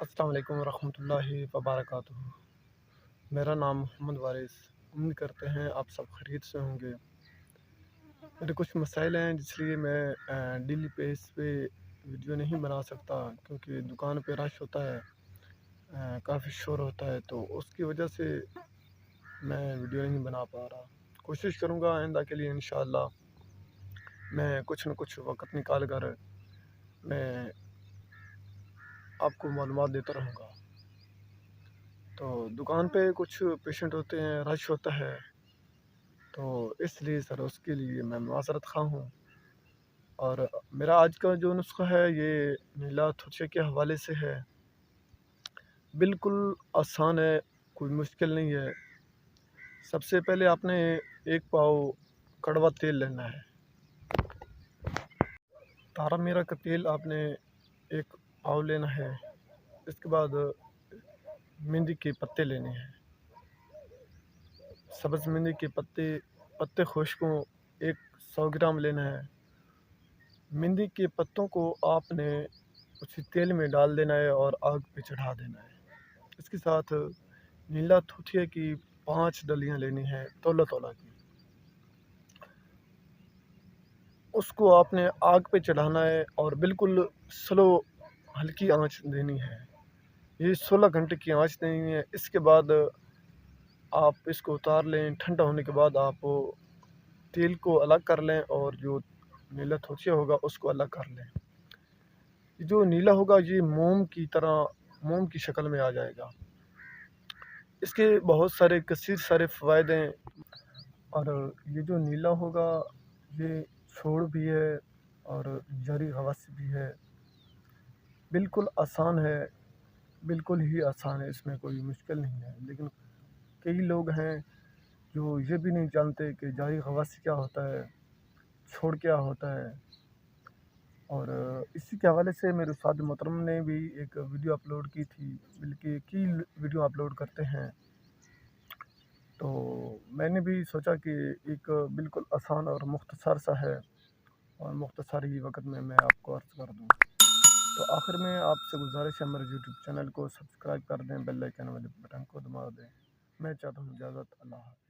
السلام علیکم ورحمۃ اللہ وبرکاتہ۔ میرا نام محمد وارث۔ امید کرتے ہیں آپ سب خیریت سے ہوں گے۔ میرے کچھ مسائل ہیں جس لیے میں ڈیلی بیس پہ ویڈیو نہیں بنا سکتا، کیونکہ دکان پہ رش ہوتا ہے، کافی شور ہوتا ہے، تو اس کی وجہ سے میں ویڈیو نہیں بنا پا رہا۔ کوشش کروں گا آئندہ کے لیے انشاءاللہ میں کچھ نہ کچھ وقت نکال کر میں آپ کو معلومات دیتا رہوں گا۔ تو دکان پہ کچھ پیشنٹ ہوتے ہیں، رش ہوتا ہے، تو اس لیے سر اس کے لیے میں معذرت خواہ ہوں۔ اور میرا آج کا جو نسخہ ہے یہ نیلا تھوچے کے حوالے سے ہے۔ بالکل آسان ہے، کوئی مشکل نہیں ہے۔ سب سے پہلے آپ نے ایک پاؤ کڑوا تیل لینا ہے۔ تارا میرا کا تیل آپ نے ایک پاؤ لینا ہے۔ اس کے بعد مہندی کے پتے لینے ہیں، سبز مہندی کے پتے خشکوں 100 گرام لینا ہے۔ مہندی کے پتوں کو آپ نے اسی تیل میں ڈال دینا ہے اور آگ پہ چڑھا دینا ہے۔ اس کے ساتھ نیلا تھوتھیا کی 5 ڈلیاں لینی ہیں تولا تولا کی۔ اس کو آپ نے آگ پہ چڑھانا ہے اور بالکل سلو ہلکی آنچ دینی ہے۔ یہ 16 گھنٹے کی آنچ دینی ہے۔ اس کے بعد آپ اس کو اتار لیں۔ ٹھنڈا ہونے کے بعد آپ تیل کو الگ کر لیں اور جو نیلا تھوچیا ہوگا اس کو الگ کر لیں۔ جو نیلا ہوگا یہ موم کی شکل میں آ جائے گا۔ اس کے بہت سارے کثیر سارے فوائد ہیں، اور یہ جو نیلا ہوگا یہ چھوڑ بھی ہے اور جری غوث بھی ہے۔ بالکل آسان ہے، بالکل ہی آسان ہے، اس میں کوئی مشکل نہیں ہے۔ لیکن کئی لوگ ہیں جو یہ بھی نہیں جانتے کہ جاری غوث کیا ہوتا ہے، چھوڑ کیا ہوتا ہے۔ اور اسی کے حوالے سے میرے استاد محترم نے بھی ایک ویڈیو اپلوڈ کی تھی، بلکہ کی ویڈیو اپلوڈ کرتے ہیں، تو میں نے بھی سوچا کہ ایک بالکل آسان اور مختصر سا ہے، اور مختصر ہی وقت میں آپ کو عرض کر دوں۔ تو آخر میں آپ سے گزارش ہے میرے یوٹیوب چینل کو سبسکرائب کر دیں، بیل آئیکن والے بٹن کو دبا دیں۔ میں چاہتا ہوں اجازت، اللہ حافظ۔